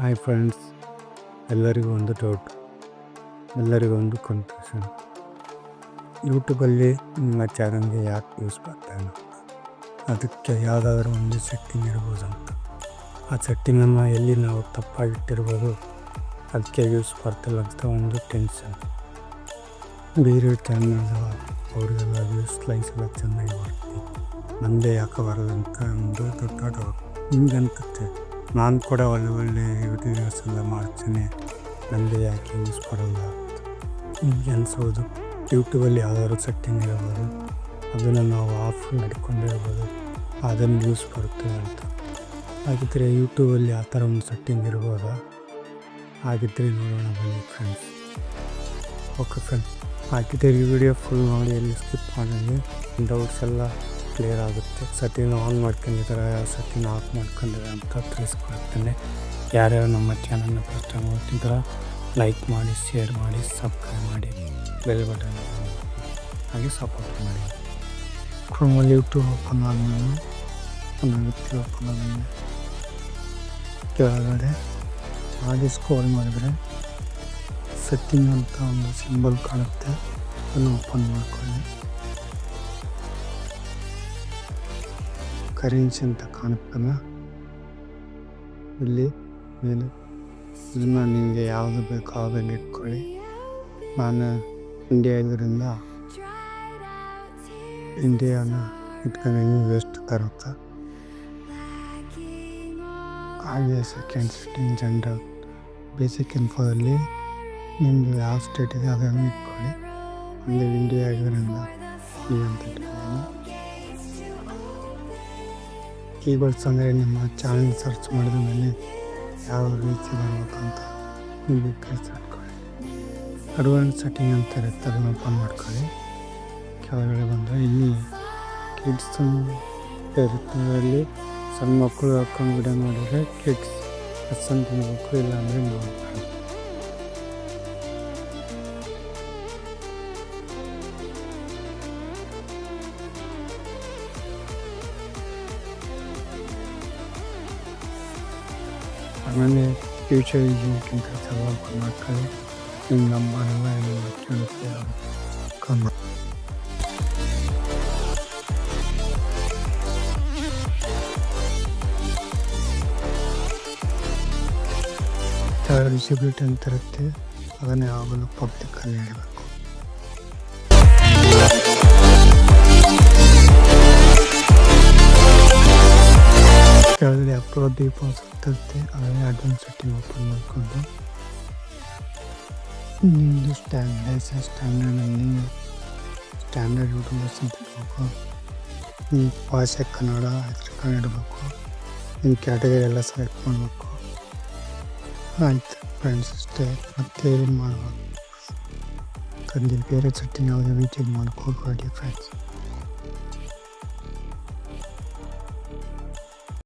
Hi friends, ಎಲ್ಲರಿಗೂ ಒಂದು doubt, ಎಲ್ಲರಿಗೂ ಒಂದು ಕನ್ಫ್ಯೂಷನ್. ಯೂಟ್ಯೂಬಲ್ಲಿ ನಿಮ್ಮ ಚಾನಲ್ಗೆ ಯಾಕೆ ಯೂಸ್ ಬರ್ತಾಯಿಲ್ಲ? ಅದಕ್ಕೆ ಯಾವುದಾದ್ರೂ ಒಂದು ಸೆಟ್ಟಿಂಗ್ ಇರ್ಬೋದಂತ. ಆ ಸೆಟ್ಟಿಂಗನ್ನು ಎಲ್ಲಿ ನಾವು ತಪ್ಪಾಗಿಟ್ಟಿರ್ಬೋದು, ಅದಕ್ಕೆ ಯೂಸ್ ಬರ್ತಿಲ್ಲ ಅಂತ ಒಂದು ಟೆನ್ಷನ್. ಬೇರೆ ಚಾನಲ್ ಅವರಿಗೆಲ್ಲ ವ್ಯೂಸ್ ಲೈಕ್ಸ್ ಎಲ್ಲ ಚೆನ್ನಾಗಿ ಬರುತ್ತೆ, ನಮ್ಮದೇ ಯಾಕೆ ಬರೋದಂತ ಒಂದು ದೊಡ್ಡ ಡೌಟ್. ಹಿಂಗಂತತ್ತೆ, ನಾನು ಕೂಡ ಒಳ್ಳೆ ವಿಡಿಯೋಸ್ ಎಲ್ಲ ಮಾಡ್ತೀನಿ, ನನಗೆ ಯಾಕೆ ಯೂಸ್ ಬರೋಲ್ಲ ಅಂತ ನಿಮಗೆ ಅನಿಸೋದು. ಯೂಟ್ಯೂಬಲ್ಲಿ ಯಾವ್ದಾದ್ರು ಸೆಟ್ಟಿಂಗ್ ಇರ್ಬೋದು, ಅದನ್ನು ನಾವು ಆಫ್ ಮಾಡಿಕೊಂಡಿರ್ಬೋದು, ಅದನ್ನು ಯೂಸ್ ಬರುತ್ತೆ ಅಂತ. ಹಾಗಿದ್ದರೆ ಯೂಟ್ಯೂಬಲ್ಲಿ ಆ ಥರ ಒಂದು ಸೆಟ್ಟಿಂಗ್ ಇರ್ಬೋದಾ? ಹಾಗಿದ್ದರೆ ನೋಡೋಣ ಬನ್ನಿ ಫ್ರೆಂಡ್ಸ್. ಓಕೆ ಫ್ರೆಂಡ್ಸ್, ಹಾಗಿದ್ದರೆ ಈ ವಿಡಿಯೋ ಫುಲ್ ನೋಡಿ, ಎಲ್ಲಿ ಸ್ಕಿಪ್ ಮಾಡಿದ್ರೆ ಡೌಟ್ಸ್ ಎಲ್ಲ ಕ್ಲಿಯರ್ ಆಗುತ್ತೆ. ಸೆಟ್ಟಿಂಗ್ ಆನ್ ಮಾಡ್ಕೊಂಡಿದ್ದಾರೆ, ಯಾವ ಸೆಟ್ಟಿಂಗ್ ಆಫ್ ಮಾಡ್ಕೊಂಡಿದ್ದಾರೆ ಅಂತ ತಿಳಿಸ್ಕೊಡ್ತೇನೆ. ಯಾರ್ಯಾರು ನಮ್ಮ ಚಾನಲ್ನ ಫಸ್ಟ್ ಟೈಮ್ ನೋಡ್ತಿದ್ದಾರೆ ಲೈಕ್ ಮಾಡಿ, ಶೇರ್ ಮಾಡಿ, ಸಬ್ಸ್ಕ್ರೈಬ್ ಮಾಡಿ, ಬೆಲ್ ಬಟನ್ ಹಾಗೆ ಸಪೋರ್ಟ್ ಮಾಡಿ. ಕ್ರೋಮಲ್ಲಿ ಯೂಟ್ಯೂಬ್ ಓಪನ್ ಆದಮೇಲೆ ಕೆಳಗಡೆ ಹಾಗೆ ಸ್ಕ್ರೋಲ್ ಮಾಡಿದರೆ ಸೆಟ್ಟಿಂಗ್ ಅಂತ ಒಂದು ಸಿಂಬಲ್ ಕಾಣುತ್ತೆ, ಅದನ್ನು ಓಪನ್ ಮಾಡ್ಕೊಳ್ಳಿ. ಕರೆನ್ಸಿ ಅಂತ ಕಾಣುತ್ತಲ್ಲ, ಇಲ್ಲಿ ಮೇಲೆ ಇದನ್ನು ನಿಮಗೆ ಯಾವುದು ಬೇಕೋ ಅದನ್ನು ಇಟ್ಕೊಳ್ಳಿ. ನಾನು ಇಂಡಿಯಾ ಇದರಿಂದ ಇಂಡಿಯಾನ ಇಟ್ಕೊಂಡು ಎಷ್ಟು ತರುತ್ತೆ. ಹಾಗೆ ಸೆಕೆಂಡ್ ಸೆಟ್ಟಿಂಗ್ ಜನರಲ್ ಬೇಸಿಕ್ ಇನ್ಫೋದಲ್ಲಿ ನಿಮ್ಮದು ಯಾವ ಸ್ಟೇಟ್ ಇದೆ ಅದನ್ನು ಇಟ್ಕೊಳ್ಳಿ. ಅಂದರೆ ಇಂಡಿಯಾ ಇದರಿಂದ ಈ ಅಂತ ಇಟ್ಕೊಳ್ಳಿ. ಕೀಬೋರ್ಡ್ಸ್ ಅಂದರೆ ನಿಮ್ಮ ಚಾನಲ್ ಸರ್ಚ್ ಮಾಡಿದ ಮೇಲೆ ಯಾವ ರೀತಿ ಬರ್ಬೇಕಂತ ನಿಮಗೆ ಕಲಿಸಿಟ್ಕೊಳ್ಳಿ. ಅಡ್ವಾನ್ಸ್ ಸೆಟ್ಟಿಂಗ್ ಅಂತ ಇರುತ್ತೆ, ಅದನ್ನು ಓಪನ್ ಮಾಡ್ಕೊಳ್ಳಿ. ಕೆಳಗಡೆ ಬಂದರೆ ಇಲ್ಲಿ ಕಿಡ್ಸ್ ಇರುತ್ತೆ, ಅದರಲ್ಲಿ ಸಣ್ಣ ಮಕ್ಕಳು ಹಾಕೊಂಡು ವಿಡಿಯೋ ಮಾಡಿದರೆ ಕಿಡ್ಸ್ ಎಸ್ ಅಂತ ತಿನ್ಬೇಕು, ಇಲ್ಲಾಂದರೆ ನೋಡ್ತಾರೆ. ಆಮೇಲೆ ಫ್ಯೂಚರ್ ಈಗಿಂತ ಓಪನ್ ಮಾಡ್ಕೊಳ್ಳಿ. ನಿಮ್ಮ ನಂಬರೆಲ್ಲ ಎಲ್ಲ ಕೇಳುತ್ತೆ, ವಿಸಿಬಿಲಿಟಿ ಅಂತ ಇರುತ್ತೆ, ಅದನ್ನೇ ಯಾವಾಗಲೂ ಪಬ್ಲಿಕ್ಕಲ್ಲಿ ಇಡಬೇಕು. ಕೆಳಗಡೆ ಅಪ್ಲೋಡ್ ಡೀಪಾಸ್ ಇರುತ್ತೆ, ಅದನ್ನೇ ಅಡ್ವಾನ್ಸ್ ಸೆಟ್ಟಿಂಗ್ ಓಪನ್ ಮಾಡಿಕೊಂಡು ನಿಮ್ಮದು ಸ್ಟ್ಯಾಂಡರ್ಡಲ್ಲಿ ಸ್ಟ್ಯಾಂಡರ್ಡ್ ಯೂಟ್ಯೂಬರ್ಸ್ ಅಂತ ಇಡಬೇಕು. ನಿಮ್ಮ ಭಾಷೆ ಕನ್ನಡ ಇಡಬೇಕು. ನಿಮ್ಮ ಕ್ಯಾಟಗರಿ ಎಲ್ಲ ಸೆಲೆಕ್ಟ್ ಮಾಡಬೇಕು. ಆಯ್ತು ಫ್ರೆಂಡ್ಸ್, ಅಷ್ಟೇ. ಮತ್ತೆ ಏನು ಮಾಡಬೇಕು, ಬೇರೆ ಸೆಟ್ಟಿಂಗ್ ಯಾವುದೇ ರೀತಿ ಮಾಡ್ಕೋಬೇಡಿ ಫ್ರೆಂಡ್ಸ್.